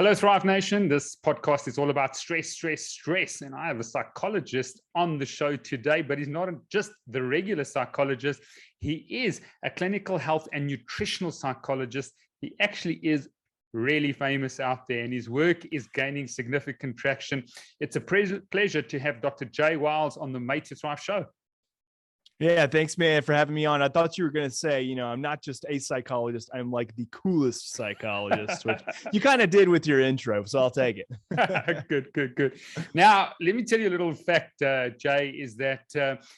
Hello, Thrive Nation. This podcast is all about stress. And I have a psychologist on the show today, but he's not just the regular psychologist. He is a clinical health and nutritional psychologist. He actually is really famous out there, and his work is gaining significant traction. It's a pleasure to have Dr. Jay Wiles on the Made to Thrive show. Yeah, thanks, man, for having me on. I thought you were going to say, I'm not just a psychologist. I'm like the coolest psychologist, which you kind of did with your intro, so I'll take it. Good. Now, let me tell you a little fact, Jay, is that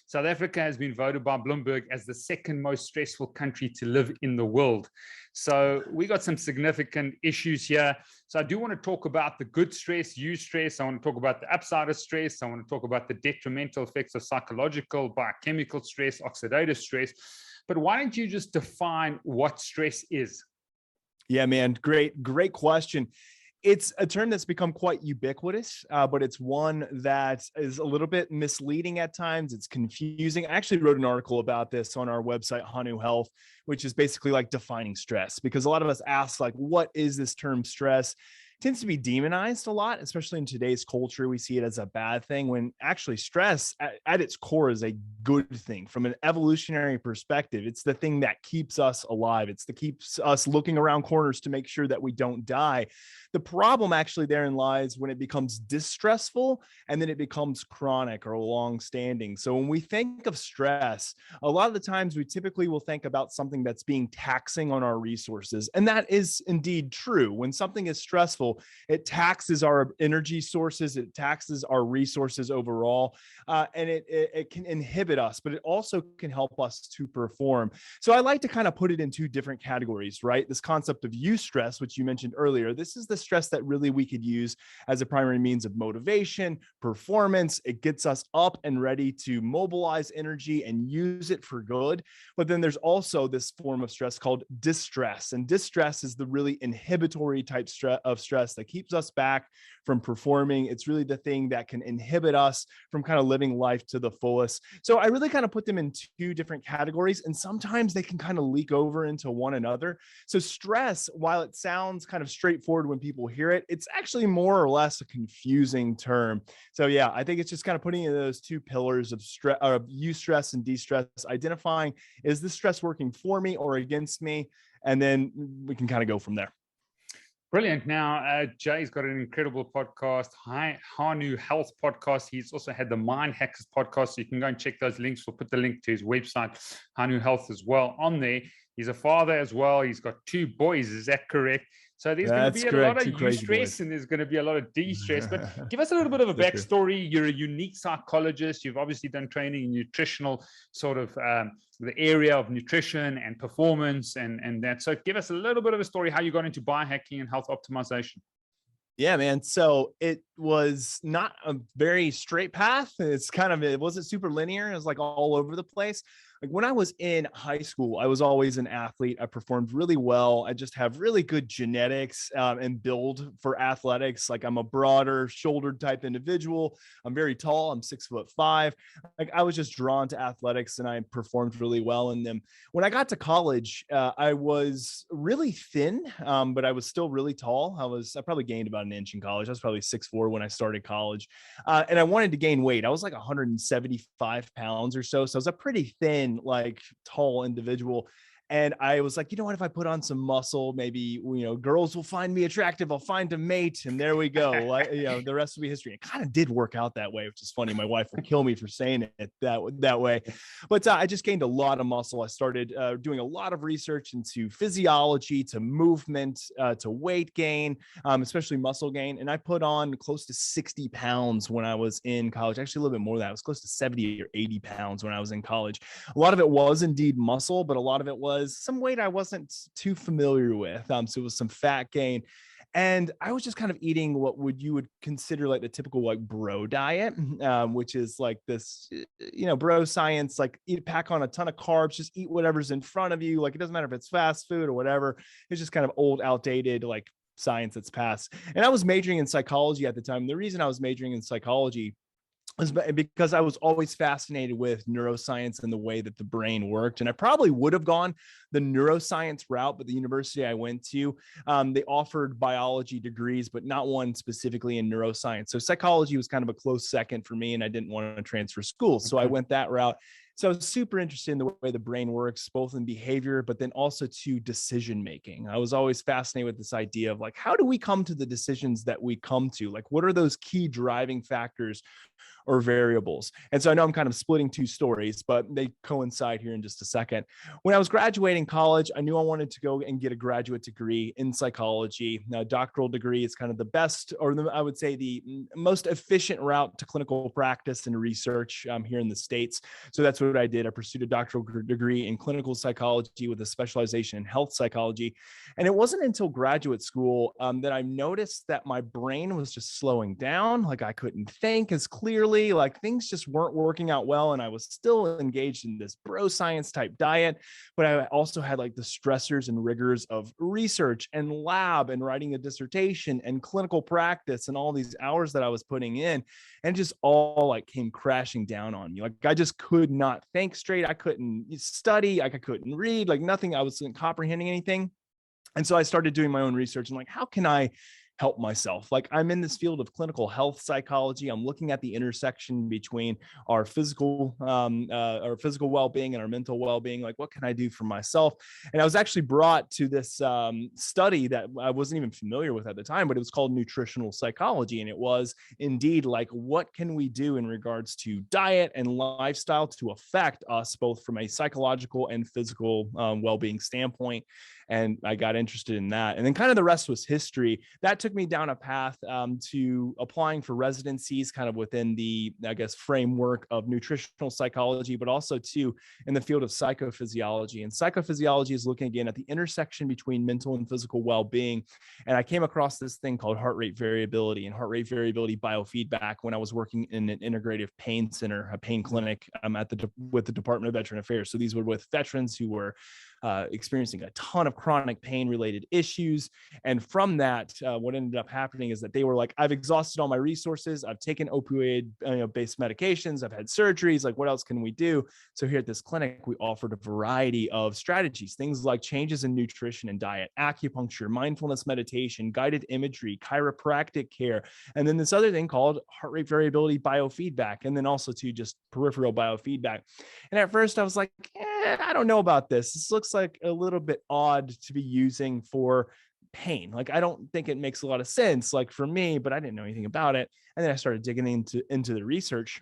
South Africa has been voted by Bloomberg as the second most stressful country to live in the world. So we got some significant issues here. So I do want to talk about the good stress, eustress. I want to talk about the upside of stress. I want to talk about the detrimental effects of psychological, biochemical stress, oxidative stress. But why don't you just define what stress is? Yeah, man. Great question. It's a term that's become quite ubiquitous, but it's one that is a little bit misleading at times. It's confusing. I actually wrote an article about this on our website, Hanu Health, which is basically like defining stress, because a lot of us ask, like, what is this term stress? Tends to be demonized a lot, especially in today's culture. We see it as a bad thing, when actually stress at its core is a good thing. From an evolutionary perspective, it's the thing that keeps us alive. It's the keeps us looking around corners to make sure that we don't die. The problem actually therein lies when it becomes distressful and then it becomes chronic or long-standing. So when we think of stress, a lot of the times we typically will think about something that's being taxing on our resources. And that is indeed true. When something is stressful, it taxes our energy sources, it taxes our resources overall, and it can inhibit us, but it also can help us to perform. So I like to kind of put it in two different categories, right? This concept of eustress, which you mentioned earlier, this is the stress that really we could use as a primary means of motivation, performance. It gets us up and ready to mobilize energy and use it for good. But then there's also this form of stress called distress. And distress is the really inhibitory type of stress that keeps us back from performing. It's really the thing that can inhibit us from kind of living life to the fullest. So I really kind of put them in two different categories, and sometimes they can kind of leak over into one another. So stress, while it sounds kind of straightforward when people hear it, it's actually more or less a confusing term. So yeah, I think it's just kind of putting in those two pillars of stress, of eustress and de-stress, identifying, is this stress working for me or against me? And then we can kind of go from there. Brilliant. Now, Jay's got an incredible podcast, Hanu Health podcast. He's also had the Mind Hackers podcast. So you can go and check those links. We'll put the link to his website, Hanu Health, as well on there. He's a father as well. He's got 2 boys. Is that correct? So there's going to be a lot of eustress and there's going to be a lot of de-stress. But give us a little bit of a backstory. You're a unique psychologist. You've obviously done training in nutritional sort of the area of nutrition and performance and that. So give us a little bit of a story how you got into biohacking and health optimization. Yeah, man. So it was not a very straight path. It wasn't super linear. It was like all over the place. Like when I was in high school, I was always an athlete. I performed really well. I just have really good genetics and build for athletics. Like I'm a broader shouldered type individual. I'm very tall. I'm 6'5". Like I was just drawn to athletics and I performed really well in them. When I got to college, I was really thin, but I was still really tall. I probably gained about an inch in college. I was probably 6'4" when I started college. And I wanted to gain weight. I was like 175 pounds or so. So I was a pretty thin, like tall individual. And I was like, you know what, if I put on some muscle, maybe, girls will find me attractive. I'll find a mate. And there we go. The rest will be history. It kind of did work out that way, which is funny. My wife will kill me for saying it that way. But I just gained a lot of muscle. I started doing a lot of research into physiology, to movement, to weight gain, especially muscle gain. And I put on close to 60 pounds when I was in college. Actually, a little bit more than that. I was close to 70 or 80 pounds when I was in college. A lot of it was indeed muscle, but a lot of it was some weight I wasn't too familiar with. So it was some fat gain. And I was just kind of eating what you would consider like the typical like bro diet, which is like this, bro science, like pack on a ton of carbs, just eat whatever's in front of you. Like it doesn't matter if it's fast food or whatever. It's just kind of old, outdated, like science that's passed. And I was majoring in psychology at the time. The reason I was majoring in psychology because I was always fascinated with neuroscience and the way that the brain worked. And I probably would have gone the neuroscience route, but the university I went to, they offered biology degrees, but not one specifically in neuroscience. So psychology was kind of a close second for me, and I didn't want to transfer schools. So I went that route. So I was super interested in the way the brain works, both in behavior, but then also to decision making. I was always fascinated with this idea of like, how do we come to the decisions that we come to? Like, what are those key driving factors or variables? And so I know I'm kind of splitting two stories, but they coincide here in just a second. When I was graduating college, I knew I wanted to go and get a graduate degree in psychology. Now, a doctoral degree is kind of the best, or I would say the most efficient route to clinical practice and research here in the States. So that's what I did. I pursued a doctoral degree in clinical psychology with a specialization in health psychology. And it wasn't until graduate school that I noticed that my brain was just slowing down. Like I couldn't think as clearly, like things just weren't working out well. And I was still engaged in this bro science type diet, but I also had like the stressors and rigors of research and lab and writing a dissertation and clinical practice and all these hours that I was putting in. And just all like came crashing down on me. Like I just could not think straight. I couldn't study. Like I couldn't read, like nothing. I wasn't comprehending anything. And so I started doing my own research and like, how can I help myself? Like I'm in this field of clinical health psychology. I'm looking at the intersection between our physical well-being and our mental well-being. Like, what can I do for myself? And I was actually brought to this study that I wasn't even familiar with at the time, but it was called Nutritional Psychology. And it was indeed like, what can we do in regards to diet and lifestyle to affect us both from a psychological and physical well-being standpoint? And I got interested in that. And then kind of the rest was history. That took me down a path to applying for residencies kind of within the, I guess, framework of nutritional psychology, but also too in the field of psychophysiology. And psychophysiology is looking again at the intersection between mental and physical well-being. And I came across this thing called heart rate variability and heart rate variability biofeedback when I was working in an integrative pain center, a pain clinic with the Department of Veteran Affairs. So these were with veterans who were experiencing a ton of chronic pain related issues. And from that, what ended up happening is that they were like, I've exhausted all my resources. I've taken opioid based medications. I've had surgeries. Like, what else can we do? So here at this clinic, we offered a variety of strategies, things like changes in nutrition and diet, acupuncture, mindfulness meditation, guided imagery, chiropractic care, and then this other thing called heart rate variability biofeedback, and then also to just peripheral biofeedback. And at first I was like, I don't know about this. This looks like a little bit odd to be using for pain. Like, I don't think it makes a lot of sense, like for me, but I didn't know anything about it. And then I started digging into the research.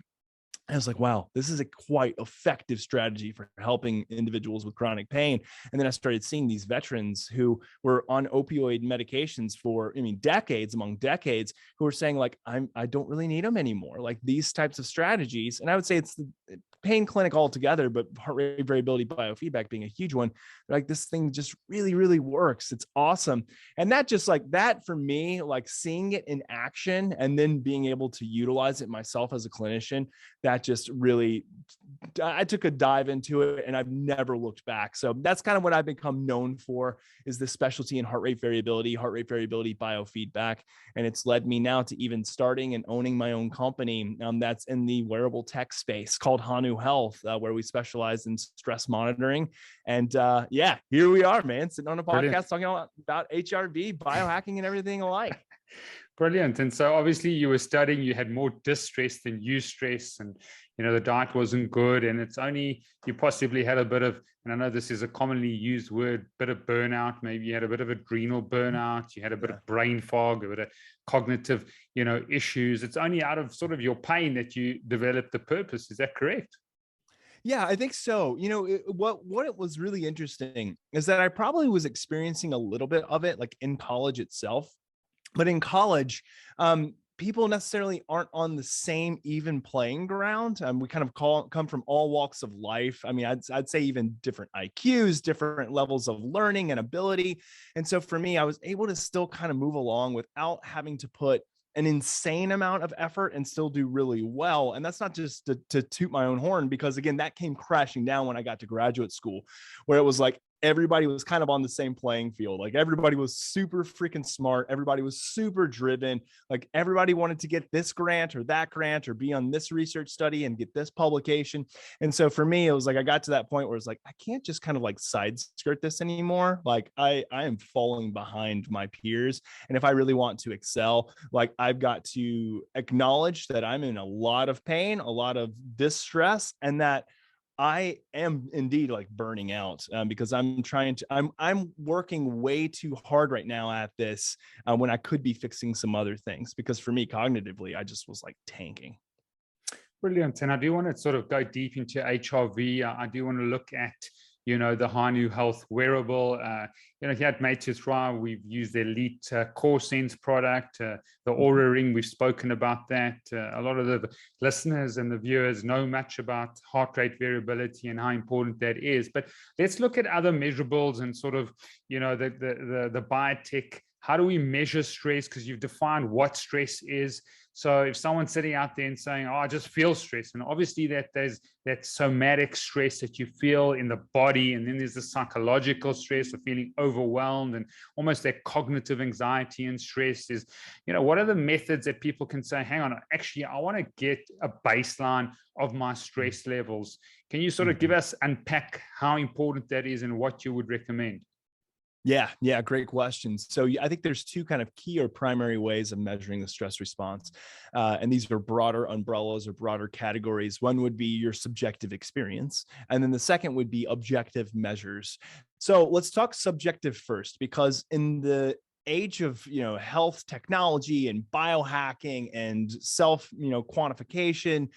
I was like, wow, this is a quite effective strategy for helping individuals with chronic pain. And then I started seeing these veterans who were on opioid medications for, decades, who were saying like, I don't really need them anymore. Like these types of strategies. And I would say it's the pain clinic altogether, but heart rate variability biofeedback being a huge one. Like this thing just really, really works. It's awesome. And that just like that for me, like seeing it in action and then being able to utilize it myself as a clinician, that just really, I took a dive into it and I've never looked back. So that's kind of what I've become known for, is this specialty in heart rate variability biofeedback. And it's led me now to even starting and owning my own company that's in the wearable tech space called Hanu Health, where we specialize in stress monitoring. And yeah, here we are, man, sitting on a podcast talking about HRV, biohacking, and everything alike. Brilliant. And so obviously you were studying, you had more distress than eustress, and the diet wasn't good, and it's only you possibly had a bit of, and I know this is a commonly used word, bit of burnout. Maybe you had a bit of adrenal burnout, you had a bit of brain fog, a bit of cognitive issues. It's only out of sort of your pain that you developed the purpose. Is that correct? Yeah, I think so. What it was really interesting is that I probably was experiencing a little bit of it like in college itself. But in college, people necessarily aren't on the same even playing ground. We kind of come from all walks of life. I mean, I'd say even different IQs, different levels of learning and ability. And so for me, I was able to still kind of move along without having to put an insane amount of effort and still do really well. And that's not just to toot my own horn, because again, that came crashing down when I got to graduate school, where it was like, everybody was kind of on the same playing field. Like everybody was super freaking smart. Everybody was super driven. Like everybody wanted to get this grant or that grant or be on this research study and get this publication. And so for me, it was like, I got to that point where it's like, I can't just kind of like side skirt this anymore. Like I am falling behind my peers. And if I really want to excel, like I've got to acknowledge that I'm in a lot of pain, a lot of distress, and that I am indeed like burning out because I'm working way too hard right now at this when I could be fixing some other things, because for me cognitively, I just was like tanking. Brilliant. And I do want to sort of go deep into HRV. I do want to look at, the Hanu Health wearable. Here at Made to Thrive, we've used the Elite Core Sense product, the Aura Ring. We've spoken about that. A lot of the listeners and the viewers know much about heart rate variability and how important that is. But let's look at other measurables and sort of, the biotech. How do we measure stress? Because you've defined what stress is. So if someone's sitting out there and saying, I just feel stress, and obviously there's that somatic stress that you feel in the body, and then there's the psychological stress of feeling overwhelmed, and almost that cognitive anxiety and stress is, what are the methods that people can say, hang on, actually, I want to get a baseline of my stress levels. Can you sort of unpack how important that is and what you would recommend? Yeah, great questions. So I think there's two kind of key or primary ways of measuring the stress response. And these are broader umbrellas or broader categories. One would be your subjective experience. And then the second would be objective measures. So let's talk subjective first, because in the age of health technology and biohacking and self quantification,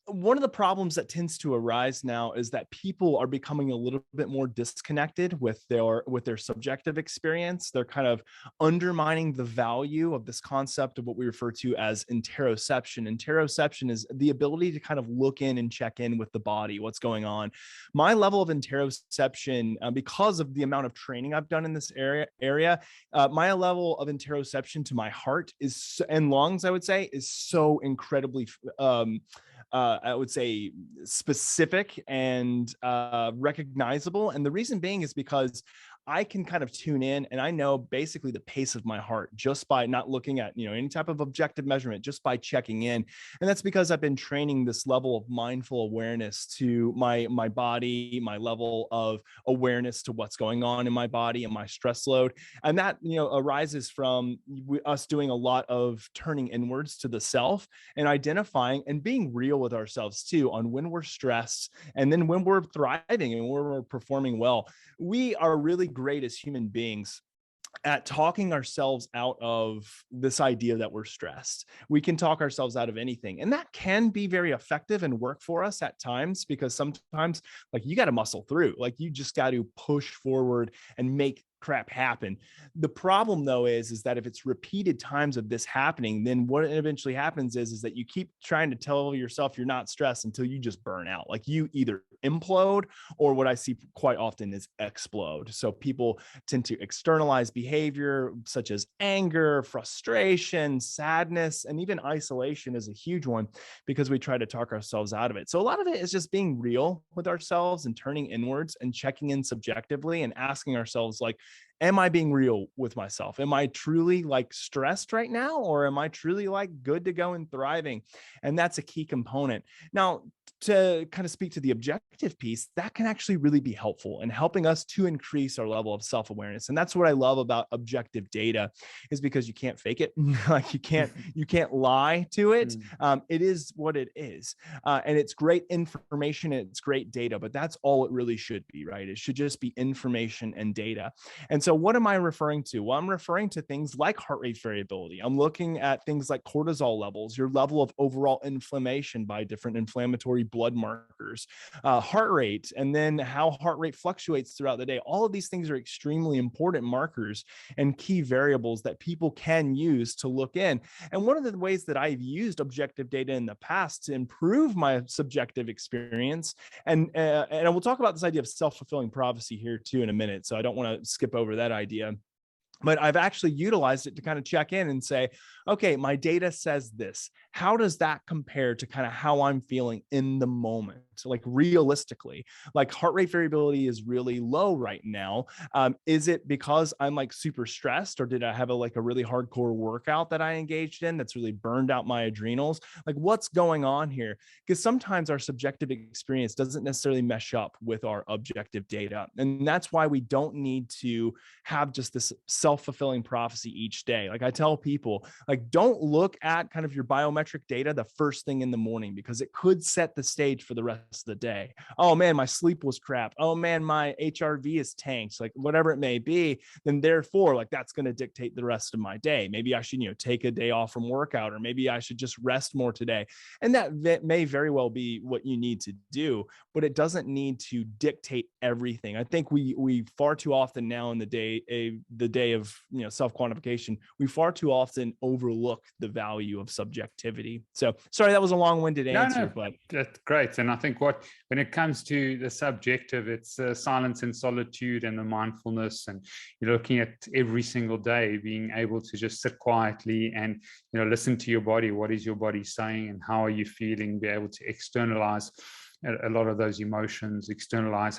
one of the problems that tends to arise now is that people are becoming a little bit more disconnected with their subjective experience. They're kind of undermining the value of this concept of what we refer to as interoception. Interoception is the ability to kind of look in and check in with the body, what's going on. My level of interoception, because of the amount of training I've done in this area, my level of interoception to my heart and lungs, I would say, is so incredibly I would say specific and recognizable. And the reason being is because I can kind of tune in and I know basically the pace of my heart just by not looking at, any type of objective measurement, just by checking in. And that's because I've been training this level of mindful awareness to my body, my level of awareness to what's going on in my body and my stress load. And that, arises from us doing a lot of turning inwards to the self and identifying and being real with ourselves too on when we're stressed and then when we're thriving and when we're performing well. We are really great as human beings at talking ourselves out of this idea that we're stressed. We can talk ourselves out of anything. And that can be very effective and work for us at times, because sometimes like you got to muscle through, like you just got to push forward and make crap happen. The problem though is that if it's repeated times of this happening, then what eventually happens is that you keep trying to tell yourself you're not stressed until you just burn out. Like you either implode, or what I see quite often is explode. So people tend to externalize behavior such as anger, frustration, sadness, and even isolation is a huge one, because we try to talk ourselves out of it. So a lot of it is just being real with ourselves and turning inwards and checking in subjectively and asking ourselves, like, am I being real with myself? Am I truly like stressed right now? Or am I truly like good to go and thriving? And that's a key component. Now, to kind of speak to the objective piece, that can actually really be helpful in helping us to increase our level of self-awareness. And that's what I love about objective data, is because you can't fake it. Like you can't lie to it. It is what it is. And it's great information and it's great data, but that's all it really should be, right? It should just be information and data. And so what am I referring to? Well, I'm referring to things like heart rate variability. I'm looking at things like cortisol levels, your level of overall inflammation by different inflammatory blood markers, heart rate, and then how heart rate fluctuates throughout the day. All of these things are extremely important markers and key variables that people can use to look in. And one of the ways that I've used objective data in the past to improve my subjective experience, and we'll talk about this idea of self-fulfilling prophecy here too in a minute, so I don't want to skip over that idea. But I've actually utilized it to kind of check in and say, okay, my data says this. How does that compare to kind of how I'm feeling in the moment? Like realistically, like heart rate variability is really low right now. Is it because I'm like super stressed, or did I have a really hardcore workout that I engaged in that's really burned out my adrenals? Like what's going on here? Because sometimes our subjective experience doesn't necessarily mesh up with our objective data. And that's why we don't need to have just this self-fulfilling prophecy each day. Like I tell people, like, don't look at kind of your biometric data the first thing in the morning, because it could set the stage for the rest of the day. Oh man, my sleep was crap. Oh man, my HRV is tanked, like whatever it may be. Then therefore, like that's going to dictate the rest of my day. Maybe I should, take a day off from workout, or maybe I should just rest more today. And that may very well be what you need to do, but it doesn't need to dictate everything. I think we far too often now in the day of self-quantification, we far too often overlook the value of subjectivity. So sorry, that was a long-winded answer, but that's great. And I think when it comes to the subjective, it's silence and solitude and the mindfulness, and you're looking at every single day being able to just sit quietly and listen to your body. What is your body saying, and how are you feeling? Be able to externalize a lot of those emotions, externalize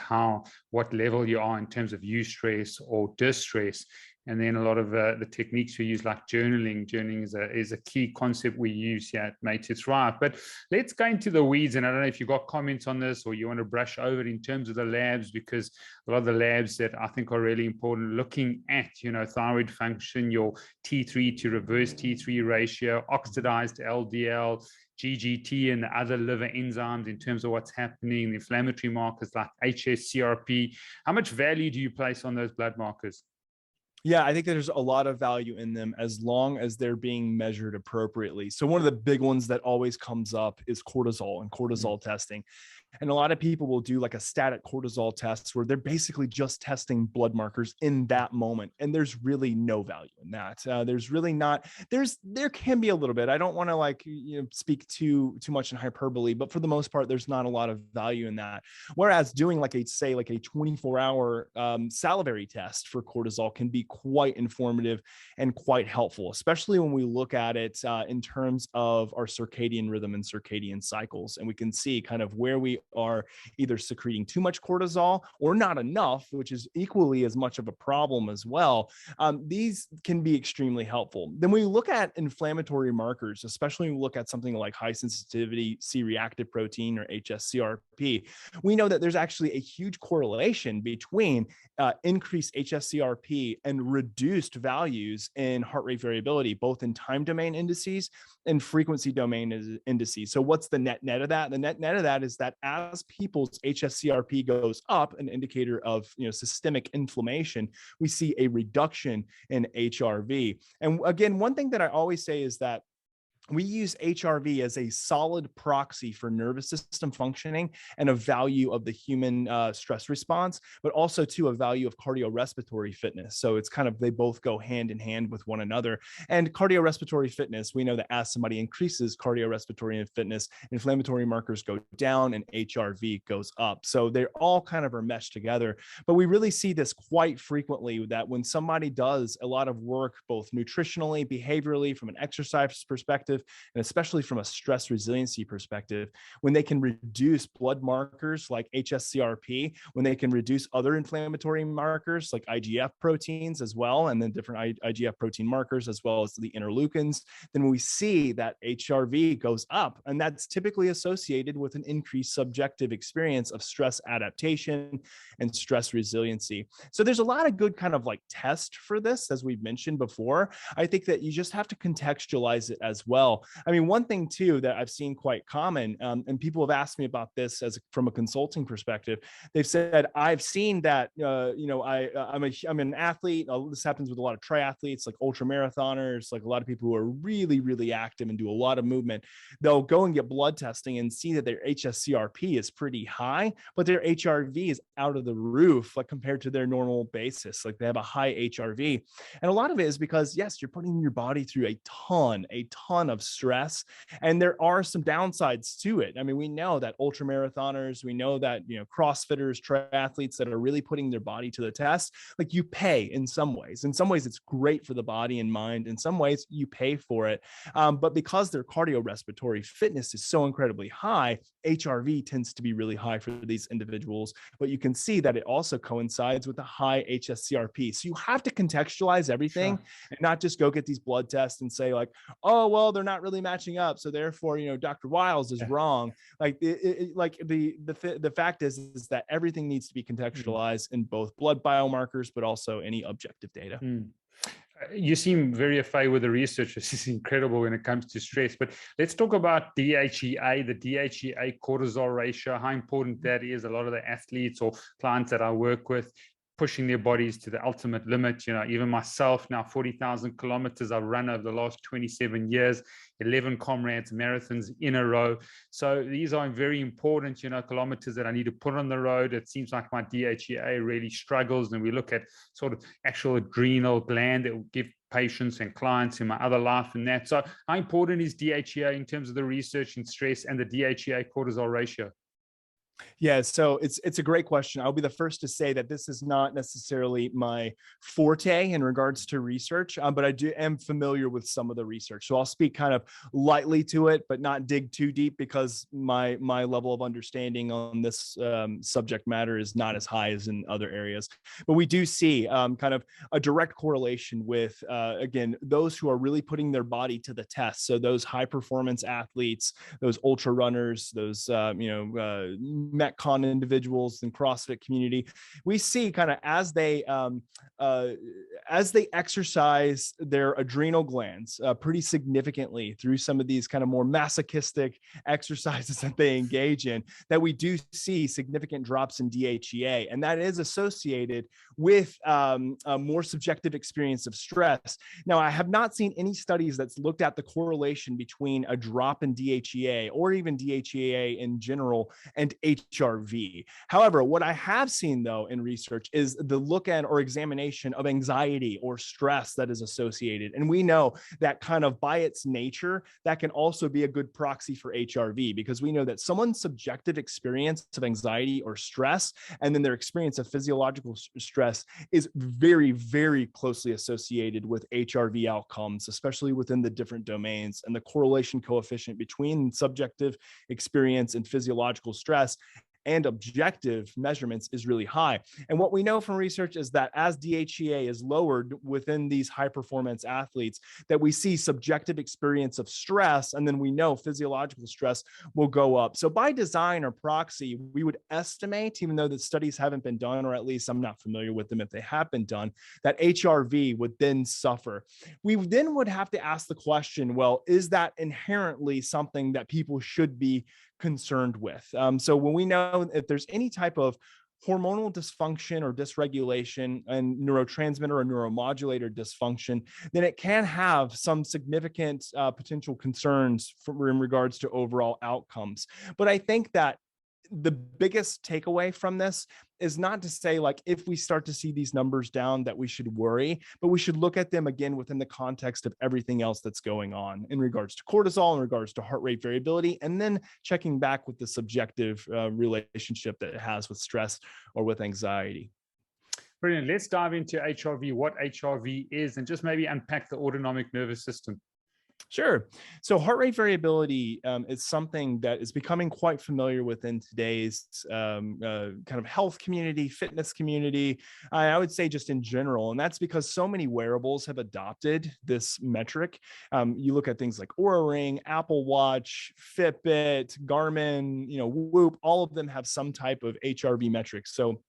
what level you are in terms of eustress or distress. And then a lot of the techniques we use, like journaling. Journaling is a key concept we use here at Made to Thrive. But let's go into the weeds. And I don't know if you've got comments on this, or you want to brush over it in terms of the labs, because a lot of the labs that I think are really important, looking at, thyroid function, your T3 to reverse T3 ratio, oxidized LDL, GGT, and the other liver enzymes in terms of what's happening, the inflammatory markers like hsCRP. How much value do you place on those blood markers? Yeah, I think there's a lot of value in them as long as they're being measured appropriately. So one of the big ones that always comes up is cortisol and cortisol testing. And a lot of people will do like a static cortisol test where they're basically just testing blood markers in that moment. And there's really no value in that. There's really not, there can be a little bit. I don't want to speak too much in hyperbole, but for the most part, there's not a lot of value in that. Whereas doing a 24-hour salivary test for cortisol can be quite informative and quite helpful, especially when we look at it in terms of our circadian rhythm and circadian cycles. And we can see kind of where we are either secreting too much cortisol or not enough, which is equally as much of a problem as well. These can be extremely helpful. Then we look at inflammatory markers, especially when we look at something like high sensitivity C-reactive protein or hsCRP. We know that there's actually a huge correlation between increased hsCRP and reduced values in heart rate variability, both in time domain indices and frequency domain indices. So what's the net of that? The net of that is that as people's hsCRP goes up, an indicator of systemic inflammation, we see a reduction in HRV. And again, one thing that I always say is that we use HRV as a solid proxy for nervous system functioning and a value of the human stress response, but also to a value of cardiorespiratory fitness. So it's kind of, they both go hand in hand with one another. And cardiorespiratory fitness, we know that as somebody increases cardiorespiratory fitness, inflammatory markers go down and HRV goes up. So they all kind of are meshed together. But we really see this quite frequently, that when somebody does a lot of work, both nutritionally, behaviorally, from an exercise perspective, and especially from a stress resiliency perspective, when they can reduce blood markers like hsCRP, when they can reduce other inflammatory markers like IGF proteins as well, and then different IGF protein markers as well as the interleukins, then we see that HRV goes up. And that's typically associated with an increased subjective experience of stress adaptation and stress resiliency. So there's a lot of good kind of like test for this, as we've mentioned before. I think that you just have to contextualize it as well. I mean, one thing too that I've seen quite common, and people have asked me about this from a consulting perspective. They've said, I've seen that, I'm an athlete. This happens with a lot of triathletes, like ultra marathoners, like a lot of people who are really, really active and do a lot of movement. They'll go and get blood testing and see that their hsCRP is pretty high, but their HRV is out of the roof, like compared to their normal basis. Like they have a high HRV. And a lot of it is because, yes, you're putting your body through a ton of of stress. And there are some downsides to it. I mean, we know that ultra marathoners, we know that, CrossFitters, triathletes that are really putting their body to the test, like you pay in some ways. In some ways, it's great for the body and mind. In some ways, you pay for it. But because their cardiorespiratory fitness is so incredibly high, HRV tends to be really high for these individuals. But you can see that it also coincides with a high HSCRP. So you have to contextualize everything and not just go get these blood tests and say like, oh, well, they're not really matching up, so therefore, Dr. Wiles is wrong. Like, the fact is that everything needs to be contextualized in both blood biomarkers, but also any objective data. You seem very afraid with the research. This is incredible when it comes to stress. But let's talk about DHEA, the DHEA cortisol ratio, how important that is. A lot of the athletes or clients that I work with, pushing their bodies to the ultimate limit. Even myself now, 40,000 kilometers I've run over the last 27 years, 11 comrades marathons in a row. So these are very important, kilometers that I need to put on the road. It seems like my DHEA really struggles. And we look at sort of actual adrenal gland that will give patients and clients in my other life and that. So how important is DHEA in terms of the research in stress and the DHEA cortisol ratio? Yeah, so it's a great question. I'll be the first to say that this is not necessarily my forte in regards to research, but I am familiar with some of the research. So I'll speak kind of lightly to it, but not dig too deep, because my level of understanding on this subject matter is not as high as in other areas. But we do see kind of a direct correlation with, again, those who are really putting their body to the test. So those high performance athletes, those ultra runners, those Metcon individuals and CrossFit community, we see kind of as they exercise their adrenal glands pretty significantly through some of these kind of more masochistic exercises that they engage in, that we do see significant drops in DHEA, and that is associated with a more subjective experience of stress. Now, I have not seen any studies that's looked at the correlation between a drop in DHEA or even DHEA in general and HRV. However, what I have seen though in research is the look at or examination of anxiety or stress that is associated. And we know that kind of by its nature, that can also be a good proxy for HRV, because we know that someone's subjective experience of anxiety or stress and then their experience of physiological stress is very, very closely associated with HRV outcomes, especially within the different domains. And the correlation coefficient between subjective experience and physiological stress and objective measurements is really high. And what we know from research is that as DHEA is lowered within these high performance athletes, that we see subjective experience of stress, and then we know physiological stress will go up. So by design or proxy, we would estimate, even though the studies haven't been done, or at least I'm not familiar with them if they have been done, that HRV would then suffer. We then would have to ask the question, well, is that inherently something that people should be concerned with? So when we know if there's any type of hormonal dysfunction or dysregulation and neurotransmitter or neuromodulator dysfunction, then it can have some significant potential concerns in regards to overall outcomes. But I think that the biggest takeaway from this is not to say like if we start to see these numbers down that we should worry, but we should look at them again within the context of everything else that's going on in regards to cortisol, in regards to heart rate variability, and then checking back with the subjective relationship that it has with stress or with anxiety. Brilliant. Let's dive into HRV, what HRV is, and just maybe unpack the autonomic nervous system. Sure. So heart rate variability is something that is becoming quite familiar within today's kind of health community, fitness community, I would say just in general. And that's because so many wearables have adopted this metric. You look at things like Oura Ring, Apple Watch, Fitbit, Garmin, Whoop, all of them have some type of HRV metric. So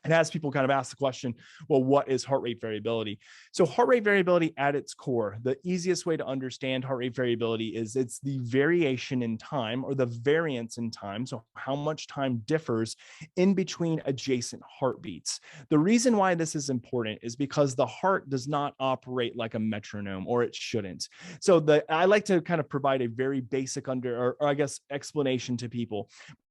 it has people kind of ask the question, well, what is heart rate variability? So heart rate variability at its core, the easiest way to understand heart rate variability is it's the variation in time or the variance in time. So how much time differs in between adjacent heartbeats. The reason why this is important is because the heart does not operate like a metronome, or it shouldn't. So I like to kind of provide a very basic or I guess explanation to people.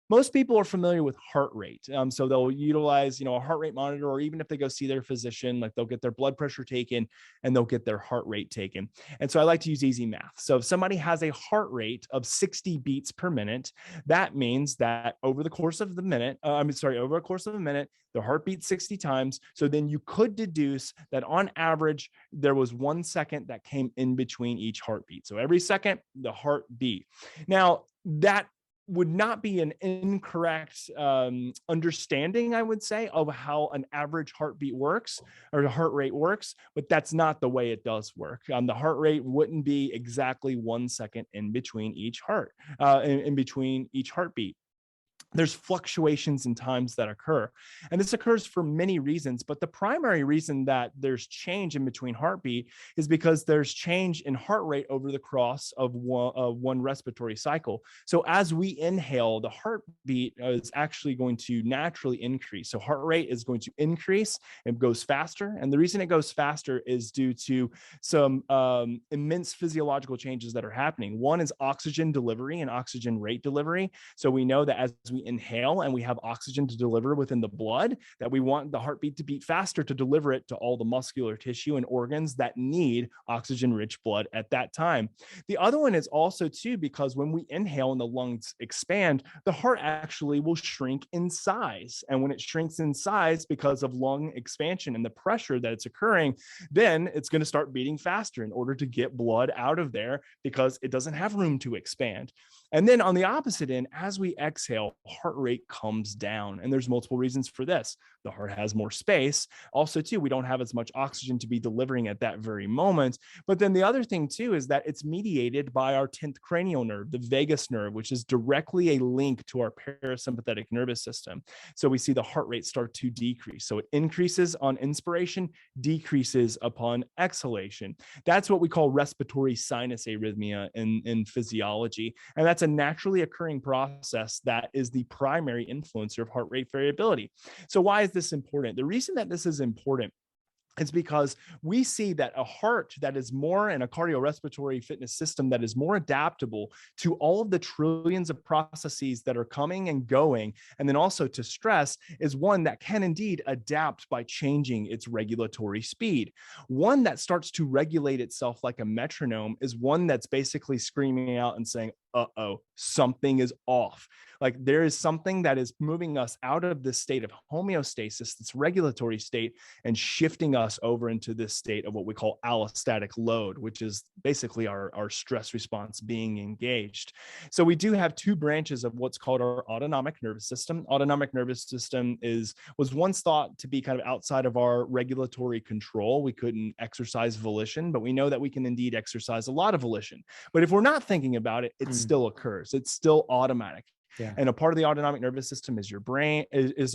Most people are familiar with heart rate. So they'll utilize, a heart rate monitor, or even if they go see their physician, like they'll get their blood pressure taken and they'll get their heart rate taken. And so I like to use easy math. So if somebody has a heart rate of 60 beats per minute, that means that over the course of the minute, over the course of a minute, the heart beats 60 times. So then you could deduce that on average, there was 1 second that came in between each heartbeat. So every second, the heart beat. Now, that would not be an incorrect understanding, I would say, of how an average heartbeat works or the heart rate works, but that's not the way it does work. The heart rate wouldn't be exactly 1 second in between each in between each heartbeat. There's fluctuations in times that occur. And this occurs for many reasons, but the primary reason that there's change in between heartbeat is because there's change in heart rate over the course of one respiratory cycle. So as we inhale, the heartbeat is actually going to naturally increase. So heart rate is going to increase and goes faster. And the reason it goes faster is due to some immense physiological changes that are happening. One is oxygen delivery and oxygen rate delivery. So we know that as we inhale and we have oxygen to deliver within the blood, that we want the heartbeat to beat faster to deliver it to all the muscular tissue and organs that need oxygen-rich blood at that time. The other one is also too, because when we inhale and the lungs expand, the heart actually will shrink in size. And when it shrinks in size because of lung expansion and the pressure that it's occurring, then it's going to start beating faster in order to get blood out of there because it doesn't have room to expand. And then on the opposite end, as we exhale, heart rate comes down. And there's multiple reasons for this. The heart has more space. Also, too, we don't have as much oxygen to be delivering at that very moment. But then the other thing, too, is that it's mediated by our 10th cranial nerve, the vagus nerve, which is directly a link to our parasympathetic nervous system. So we see the heart rate start to decrease. So it increases on inspiration, decreases upon exhalation. That's what we call respiratory sinus arrhythmia in physiology. And that's a naturally occurring process that is the primary influencer of heart rate variability. So why is this important? The reason that this is important is because we see that a heart that is more in a cardiorespiratory fitness system that is more adaptable to all of the trillions of processes that are coming and going, and then also to stress, is one that can indeed adapt by changing its regulatory speed. One that starts to regulate itself like a metronome is one that's basically screaming out and saying, uh-oh, something is off. Like there is something that is moving us out of this state of homeostasis, this regulatory state, and shifting us over into this state of what we call allostatic load, which is basically our stress response being engaged. So we do have two branches of what's called our autonomic nervous system. Autonomic nervous system was once thought to be kind of outside of our regulatory control. We couldn't exercise volition, but we know that we can indeed exercise a lot of volition. But if we're not thinking about it, it still occurs. It's still automatic. Yeah. And a part of the autonomic nervous system is your brain, is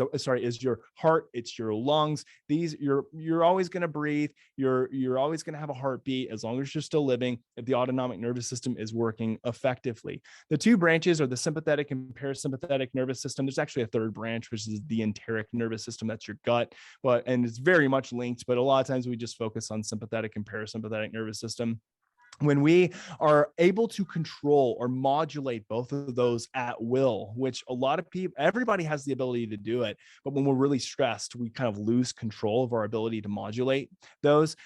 your heart, it's your lungs. You're always going to breathe. You're always going to have a heartbeat as long as you're still living, if the autonomic nervous system is working effectively. The two branches are the sympathetic and parasympathetic nervous system. There's actually a third branch, which is the enteric nervous system. That's your gut, and it's very much linked, but a lot of times we just focus on sympathetic and parasympathetic nervous system. When we are able to control or modulate both of those at will, which a lot of people, everybody has the ability to do it, but when we're really stressed, we kind of lose control of our ability to modulate those.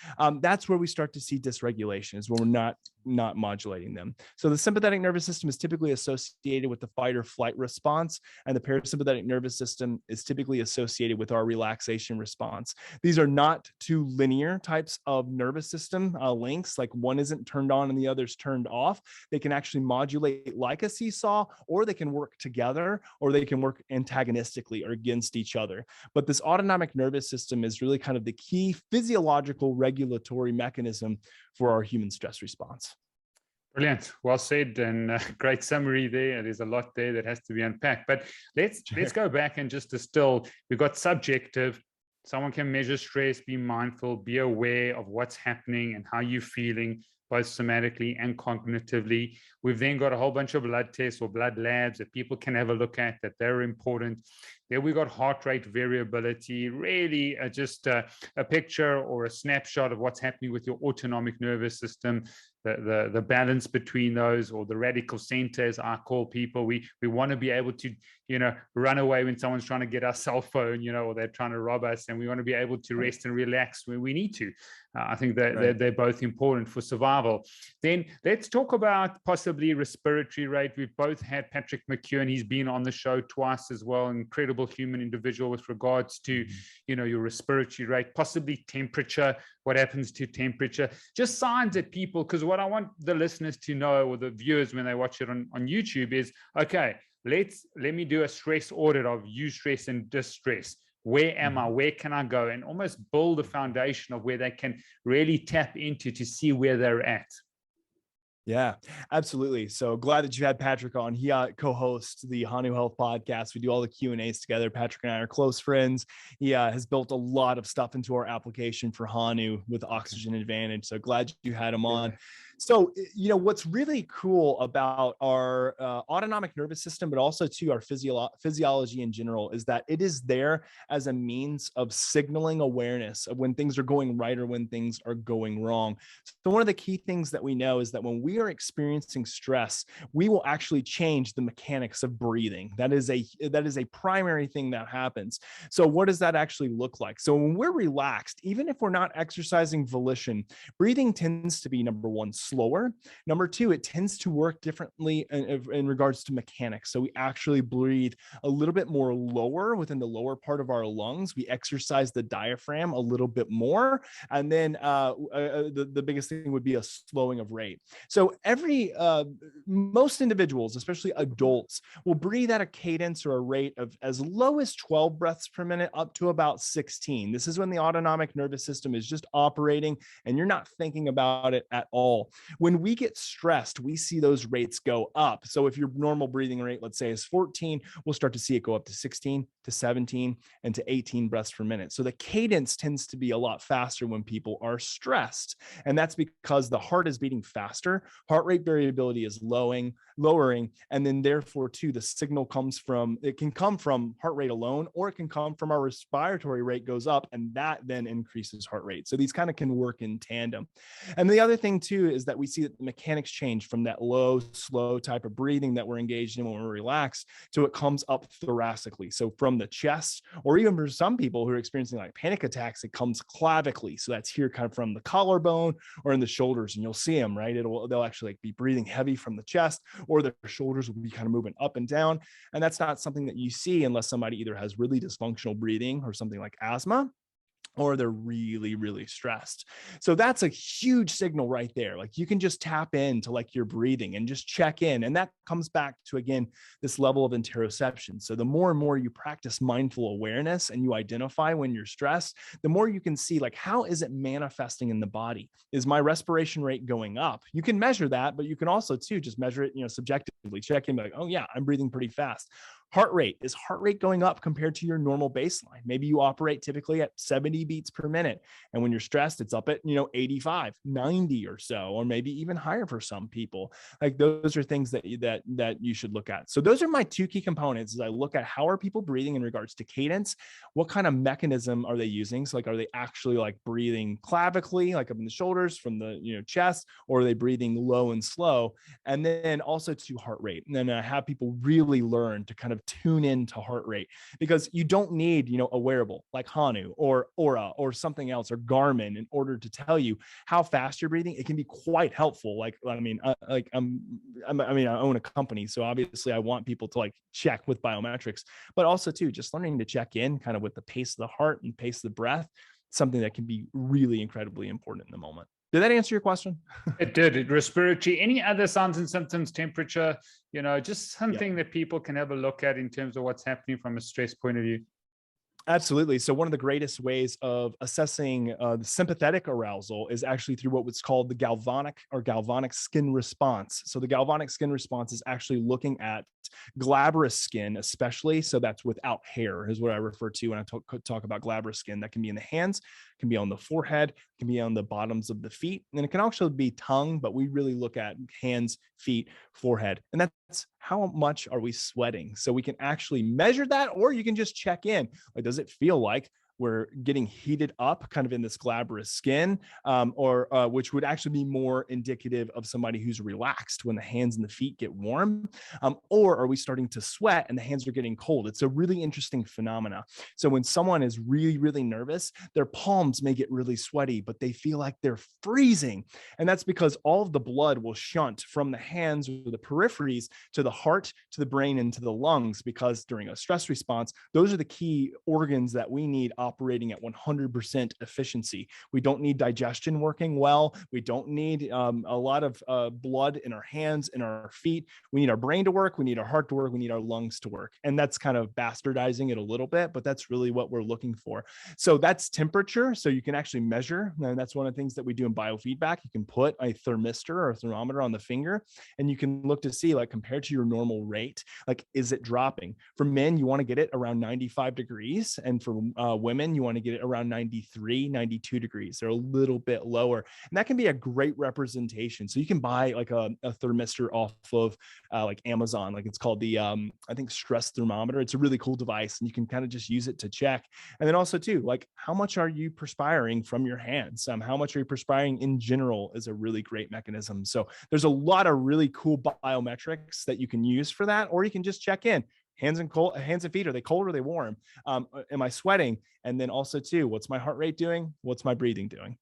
That's where we start to see dysregulation, is when we're not modulating them. So the sympathetic nervous system is typically associated with the fight or flight response, and the parasympathetic nervous system is typically associated with our relaxation response. These are not two linear types of nervous system links, like one isn't turned on and the other's turned off. They can actually modulate like a seesaw, or they can work together, or they can work antagonistically or against each other. But this autonomic nervous system is really kind of the key physiological regulatory mechanism for our human stress response. Brilliant. Well said, and great summary there. There's a lot there that has to be unpacked. But let's go back and just distill. We've got subjective. Someone can measure stress, be mindful, be aware of what's happening and how you're feeling, both somatically and cognitively. We've then got a whole bunch of blood tests or blood labs that people can have a look at, that they're important. Then we got heart rate variability, really just a picture or a snapshot of what's happening with your autonomic nervous system. the balance between those, or the radical center, as I call people. We want to be able to, run away when someone's trying to get our cell phone, or they're trying to rob us, and we want to be able to rest and relax when we need to. I think that they're both important for survival. Then let's talk about possibly respiratory rate. We've both had Patrick McKeown. He's been on the show twice as well. Incredible human individual with regards to, your respiratory rate, possibly temperature, what happens to temperature, just signs that people, because what I want the listeners to know, or the viewers when they watch it on YouTube, is, okay, let me do a stress audit of eustress and distress. Where am I? Where can I go? And almost build a foundation of where they can really tap into to see where they're at. Yeah, absolutely. So glad that you had Patrick on. He co-hosts the Hanu Health podcast. We do all the Q&As together. Patrick and I are close friends. He has built a lot of stuff into our application for Hanu with Oxygen Advantage. So glad you had him on. So, what's really cool about our autonomic nervous system, but also to our physiology in general, is that it is there as a means of signaling awareness of when things are going right or when things are going wrong. So one of the key things that we know is that when we are experiencing stress, we will actually change the mechanics of breathing. That is a primary thing that happens. So what does that actually look like? So when we're relaxed, even if we're not exercising volition, breathing tends to be, number one, slower. Number two, it tends to work differently in regards to mechanics. So we actually breathe a little bit more lower within the lower part of our lungs. We exercise the diaphragm a little bit more. And then the biggest thing would be a slowing of rate. So most individuals, especially adults, will breathe at a cadence or a rate of as low as 12 breaths per minute up to about 16. This is when the autonomic nervous system is just operating and you're not thinking about it at all. When we get stressed, we see those rates go up. So if your normal breathing rate, let's say, is 14, we'll start to see it go up to 16, to 17, and to 18 breaths per minute. So the cadence tends to be a lot faster when people are stressed. And that's because the heart is beating faster, heart rate variability is lowering, and then therefore too, the signal can come from heart rate alone, or it can come from our respiratory rate goes up, and that then increases heart rate. So these kind of can work in tandem. And the other thing too is that we see that the mechanics change from that low, slow type of breathing that we're engaged in when we're relaxed to it comes up thoracically. So from the chest, or even for some people who are experiencing like panic attacks, it comes clavically. So that's here kind of from the collarbone or in the shoulders, and you'll see them, right? They'll actually like be breathing heavy from the chest, or their shoulders will be kind of moving up and down. And that's not something that you see unless somebody either has really dysfunctional breathing or something like asthma, or they're really, really stressed. So that's a huge signal right there. Like you can just tap into like your breathing and just check in. And that comes back to, again, this level of interoception. So the more and more you practice mindful awareness and you identify when you're stressed, the more you can see like, how is it manifesting in the body? Is my respiration rate going up? You can measure that, but you can also too, just measure it, subjectively check in, like, oh yeah, I'm breathing pretty fast. Heart rate, is heart rate going up compared to your normal baseline? Maybe you operate typically at 70 beats per minute. And when you're stressed, it's up at, 85, 90 or so, or maybe even higher for some people. Like those are things that you should look at. So those are my two key components as I look at how are people breathing in regards to cadence, what kind of mechanism are they using? So like, are they actually like breathing clavically, like up in the shoulders from the, chest, or are they breathing low and slow? And then also to heart rate. And then I have people really learn to kind of tune into heart rate, because you don't need, a wearable like Hanu or Aura or something else or Garmin in order to tell you how fast you're breathing. It can be quite helpful. I own a company, so obviously I want people to like check with biometrics, but also too, just learning to check in kind of with the pace of the heart and pace of the breath, something that can be really incredibly important in the moment. Did that answer your question? It did. Respiratory, any other signs and symptoms, temperature, just something that people can have a look at in terms of what's happening from a stress point of view. Absolutely. So one of the greatest ways of assessing the sympathetic arousal is actually through what's called the galvanic skin response. So the galvanic skin response is actually looking at glabrous skin, especially. So that's without hair is what I refer to when I talk about glabrous skin. That can be in the hands, can be on the forehead, can be on the bottoms of the feet, and it can also be tongue, but we really look at hands, feet, forehead. And that's how much are we sweating? So we can actually measure that, or you can just check in. Like, does it feel like we're getting heated up kind of in this glabrous skin, or which would actually be more indicative of somebody who's relaxed when the hands and the feet get warm, or are we starting to sweat and the hands are getting cold? It's a really interesting phenomena. So when someone is really, really nervous, their palms may get really sweaty, but they feel like they're freezing. And that's because all of the blood will shunt from the hands or the peripheries to the heart, to the brain, and to the lungs, because during a stress response, those are the key organs that we need operating at 100% efficiency. We don't need digestion working well. We don't need a lot of blood in our hands and our feet. We need our brain to work. We need our heart to work. We need our lungs to work. And that's kind of bastardizing it a little bit, but that's really what we're looking for. So that's temperature. So you can actually measure. And that's one of the things that we do in biofeedback. You can put a thermistor or a thermometer on the finger, and you can look to see, like, compared to your normal rate, like, is it dropping? For men, you want to get it around 95 degrees. And for women, you want to get it around 93, 92 degrees. They're a little bit lower. And that can be a great representation. So you can buy like a thermistor off of like Amazon, like it's called the, I think, stress thermometer. It's a really cool device, and you can kind of just use it to check. And then also too, like, how much are you perspiring from your hands? How much are you perspiring in general is a really great mechanism. So there's a lot of really cool biometrics that you can use for that, or you can just check in. Hands and feet, are they cold or are they warm? Am I sweating? And then also too, what's my heart rate doing? What's my breathing doing?